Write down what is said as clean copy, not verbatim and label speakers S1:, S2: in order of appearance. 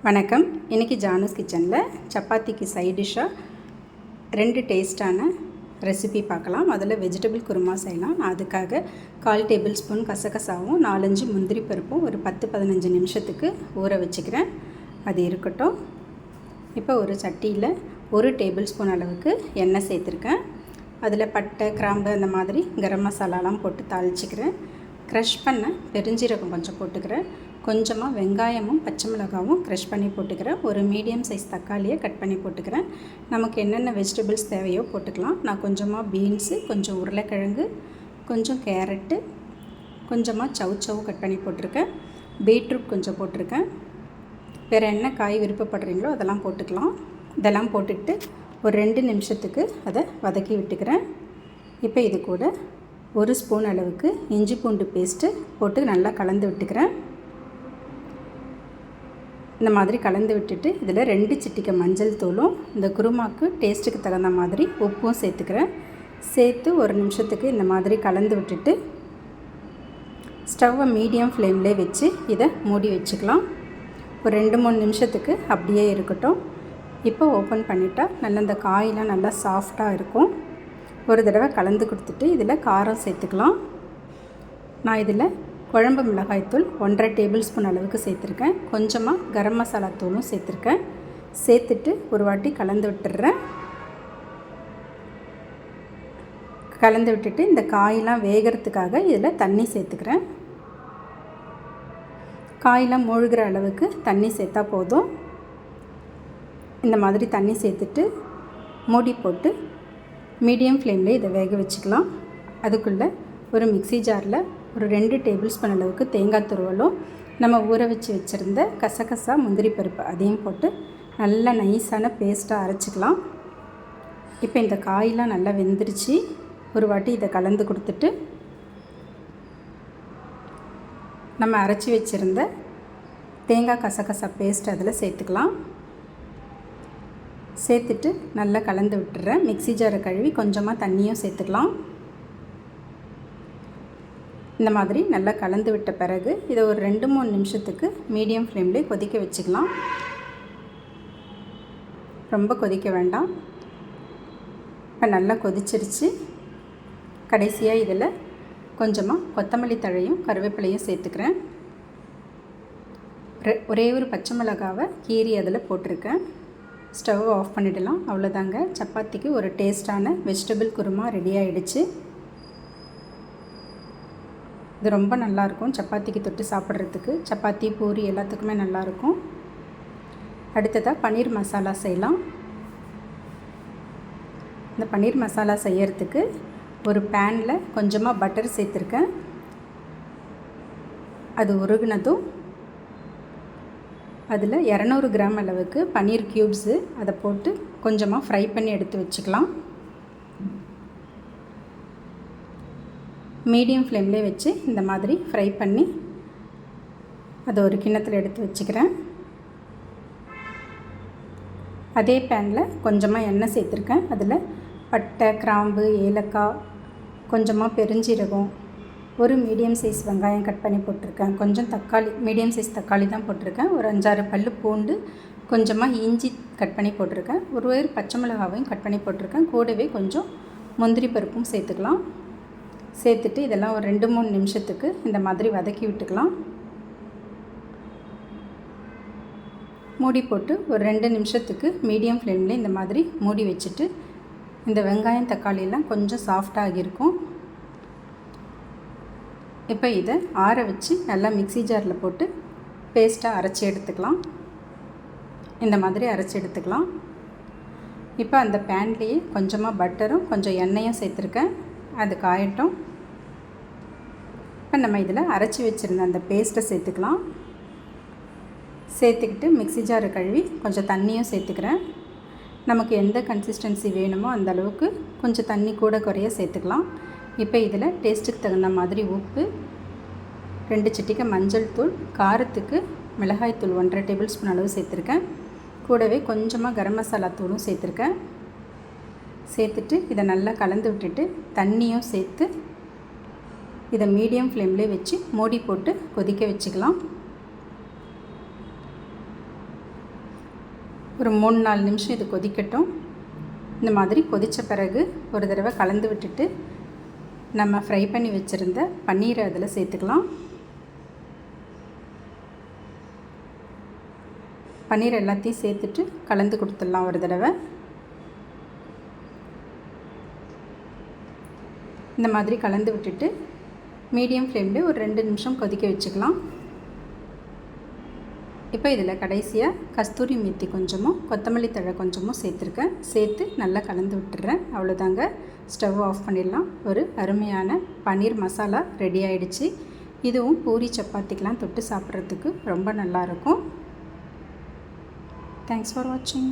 S1: வணக்கம். இன்றைக்கி ஜானூஸ் கிச்சனில் சப்பாத்திக்கு சைட் டிஷ்ஷாக 2 டேஸ்ட்டான ரெசிபி பார்க்கலாம். அதில் வெஜிடபிள் குருமா செய்யலாம். நான் அதுக்காக 1/4 டேபிள் ஸ்பூன் கசகசாவும் 4-5 முந்திரி பருப்பும் ஒரு 10-15 நிமிஷத்துக்கு ஊற வச்சுக்கிறேன். அது இருக்கட்டும். இப்போ ஒரு சட்டியில் 1 டேபிள் ஸ்பூன் அளவுக்கு எண்ணெய் சேர்த்துருக்கேன். அதில் பட்டை, கிராம்பு அந்த மாதிரி கரம் மசாலாலாம் போட்டு தாளிச்சிக்கிறேன். க்ரஷ் பண்ண பெருஞ்சீரகம் கொஞ்சம் போட்டுக்கிறேன். கொஞ்சமாக வெங்காயமும் பச்சை மிளகாவும் க்ரஷ் பண்ணி போட்டுக்கிறேன். ஒரு மீடியம் சைஸ் தக்காளியை கட் பண்ணி போட்டுக்கிறேன். நமக்கு என்னென்ன வெஜிடபிள்ஸ் தேவையோ போட்டுக்கலாம். நான் கொஞ்சமாக பீன்ஸு, கொஞ்சம் உருளைக்கிழங்கு, கொஞ்சம் கேரட்டு, கொஞ்சமாக சவு கட் பண்ணி போட்டிருக்கேன். பீட்ரூட் கொஞ்சம் போட்டிருக்கேன். வேறு என்ன காய் விருப்பப்படுறீங்களோ அதெல்லாம் போட்டுக்கலாம். இதெல்லாம் போட்டுட்டு ஒரு 2 நிமிஷத்துக்கு அதை வதக்கி விட்டுக்கிறேன். இப்போ இது கூட 1 ஸ்பூன் அளவுக்கு இஞ்சி பூண்டு பேஸ்ட்டு போட்டு நல்லா கலந்து விட்டுக்கிறேன். இந்த மாதிரி கலந்து விட்டுட்டு இதில் 2 சிட்டிகை மஞ்சள் தூளும் இந்த குருமாக்கு டேஸ்ட்டுக்கு தகுந்த மாதிரி உப்பும் சேர்த்துக்கிறேன். சேர்த்து ஒரு நிமிஷத்துக்கு இந்த மாதிரி கலந்து விட்டுட்டு ஸ்டவ்வை மீடியம் ஃப்ளேம்லேயே வச்சு இதை மூடி வச்சுக்கலாம். ஒரு 2-3 நிமிஷத்துக்கு அப்படியே இருக்கட்டும். இப்போ ஓப்பன் பண்ணிட்டா நல்லா இந்த காயெலாம் நல்லா சாஃப்டாக இருக்கும். ஒரு தடவை கலந்து கொடுத்துட்டு இதில் காரம் சேர்த்துக்கலாம். நான் இதில் குழம்பு மிளகாய்த்தூள் 1.5 டேபிள் ஸ்பூன் அளவுக்கு சேர்த்துருக்கேன். கொஞ்சமாக கரம் மசாலா தூளும் சேர்த்துருக்கேன். சேர்த்துட்டு ஒரு வாட்டி கலந்து விட்டுடுறேன். கலந்து விட்டுட்டு இந்த காயெலாம் வேகிறதுக்காக இதில் தண்ணி சேர்த்துக்கிறேன். காயெலாம் மூழ்கிற அளவுக்கு தண்ணி சேர்த்தா போதும். இந்த மாதிரி தண்ணி சேர்த்துட்டு மூடி போட்டு மீடியம் ஃப்ளேம்லேயே இதை வேக வச்சுக்கலாம். அதுக்குள்ளே ஒரு மிக்ஸி ஜாரில் ஒரு 2 டேபிள் ஸ்பூன் அளவுக்கு தேங்காய் துருவலும் நம்ம ஊற வச்சு வச்சுருந்த கசகசா, முந்திரி பருப்பு அதையும் போட்டு நல்லா நைஸான பேஸ்ட்டாக அரைச்சிக்கலாம். இப்போ இந்த காயெலாம் நல்லா வெந்துருச்சு. ஒரு வாட்டி இதை கலந்து கொடுத்துட்டு நம்ம அரைச்சி வச்சுருந்த தேங்காய் கசகசா பேஸ்ட் அதில் சேர்த்துக்கலாம். சேர்த்துட்டு நல்லா கலந்து விட்டுறேன். மிக்ஸி ஜாரை கழுவி கொஞ்சமாக தண்ணியும் சேர்த்துக்கலாம். இந்த மாதிரி நல்லா கலந்து விட்ட பிறகு இதை ஒரு 2-3 நிமிஷத்துக்கு மீடியம் ஃப்ளேம்லேயே கொதிக்க வச்சுக்கலாம். ரொம்ப கொதிக்க வேண்டாம். இப்போ நல்லா கொதிச்சிருச்சு. கடைசியாக இதில் கொஞ்சமாக கொத்தமல்லி தழையும் கருவேப்பிலையும் சேர்த்துக்கிறேன். ஒரே ஒரு பச்சை மிளகாவை கீறி அதில் போட்டிருக்கேன். ஸ்டவ் ஆஃப் பண்ணிடலாம். அவ்வளோதாங்க, சப்பாத்திக்கு ஒரு டேஸ்ட்டான வெஜிடபிள் குருமா ரெடி ஆகிடுச்சு. இது ரொம்ப நல்லாயிருக்கும் சப்பாத்திக்கு தொட்டு சாப்பிட்றதுக்கு. சப்பாத்தி, பூரி எல்லாத்துக்குமே நல்லாயிருக்கும். அடுத்ததாக பன்னீர் மசாலா செய்யலாம். இந்த பன்னீர் மசாலா செய்யறதுக்கு ஒரு பேனில் கொஞ்சமாக பட்டர் சேர்த்துருக்கேன். அது உருகுனதும் அதில் 200 கிராம் அளவுக்கு பன்னீர் க்யூப்ஸு அதை போட்டு கொஞ்சமாக ஃப்ரை பண்ணி எடுத்து வச்சுக்கலாம். மீடியம் ஃப்ளேம்லேயே வச்சு இந்த மாதிரி ஃப்ரை பண்ணி அதை ஒரு கிண்ணத்தில் எடுத்து வச்சுக்கிறேன். அதே பேனில் கொஞ்சமாக எண்ணெய் சேர்த்துருக்கேன். அதில் பட்டை, கிராம்பு, ஏலக்காய், கொஞ்சமாக பெருஞ்சீரகம், ஒரு மீடியம் சைஸ் வெங்காயம் கட் பண்ணி போட்டிருக்கேன். கொஞ்சம் தக்காளி, மீடியம் சைஸ் தக்காளி தான் போட்டிருக்கேன். ஒரு 5-6 பல்லு பூண்டு, கொஞ்சமாக இஞ்சி கட் பண்ணி போட்டிருக்கேன். ஒரு பச்சை மிளகாவையும் கட் பண்ணி போட்டிருக்கேன். கூடவே கொஞ்சம் முந்திரி பருப்பும் சேர்த்துக்கலாம். சேர்த்துட்டு இதெல்லாம் ஒரு 2-3 நிமிஷத்துக்கு இந்த மாதிரி வதக்கி விட்டுக்கலாம். மூடி போட்டு ஒரு 2 நிமிஷத்துக்கு மீடியம் ஃப்ளேமில் இந்த மாதிரி மூடி வச்சுட்டு இந்த வெங்காயம், தக்காளியெல்லாம் கொஞ்சம் சாஃப்டாக இருக்கும். இப்போ இதை ஆற வச்சு நல்லா மிக்ஸி ஜாரில் போட்டு பேஸ்ட்டாக அரைச்சி எடுத்துக்கலாம். இந்த மாதிரி அரைச்சி எடுத்துக்கலாம். இப்போ அந்த பேன்லேயே கொஞ்சமாக பட்டரும் கொஞ்சம் எண்ணெயும் சேர்த்துருக்கேன். அது காயட்டும். இப்போ நம்ம இதில் அரைச்சி வச்சுருந்த அந்த பேஸ்ட்டை சேர்த்துக்கலாம். சேர்த்துக்கிட்டு மிக்ஸி ஜாரை கழுவி கொஞ்சம் தண்ணியும் சேர்த்துக்கிறேன். நமக்கு எந்த கன்சிஸ்டன்சி வேணுமோ அந்த அளவுக்கு கொஞ்சம் தண்ணி கூட குறைய சேர்த்துக்கலாம். இப்போ இதில் டேஸ்ட்டுக்கு தகுந்த மாதிரி உப்பு, 2 சிட்டிகை மஞ்சள் தூள், காரத்துக்கு மிளகாய்த்தூள் 1.5 டேபிள் ஸ்பூன் அளவு சேர்த்துருக்கேன். கூடவே கொஞ்சமாக கரம் மசாலா தூளும் சேர்த்துருக்கேன். சேர்த்துட்டு இதை நல்லா கலந்து விட்டுட்டு தண்ணியும் சேர்த்து இதை மீடியம் ஃப்ளேம்லேயே வச்சு மூடி போட்டு கொதிக்க வச்சுக்கலாம். ஒரு 3-4 நிமிஷம் இது கொதிக்கட்டும். இந்த மாதிரி கொதித்த பிறகு ஒரு தடவை கலந்து விட்டுட்டு நம்ம ஃப்ரை பண்ணி வச்சுருந்த பன்னீரை அதில் சேர்த்துக்கலாம். பன்னீர் எல்லாத்தையும் சேர்த்துட்டு கலந்து கொடுத்துடலாம் ஒரு தடவை. இந்த மாதிரி கலந்து விட்டுட்டு மீடியம் ஃப்ளேமில் ஒரு 2 நிமிஷம் கொதிக்க வச்சுக்கலாம். இப்போ இதில் கடைசியாக கஸ்தூரி மேத்தி கொஞ்சமும் கொத்தமல்லி தழை கொஞ்சமும் சேர்த்துருக்கேன். சேர்த்து நல்லா கலந்து விட்டுறேன். அவ்வளோதாங்க, ஸ்டவ் ஆஃப் பண்ணிடலாம். ஒரு அருமையான பன்னீர் மசாலா ரெடி ஆகிடுச்சு. இதுவும் பூரி சப்பாத்திக்கெலாம் தொட்டு சாப்பிட்றதுக்கு ரொம்ப நல்லாயிருக்கும். தேங்க்ஸ் ஃபார் வாட்சிங்.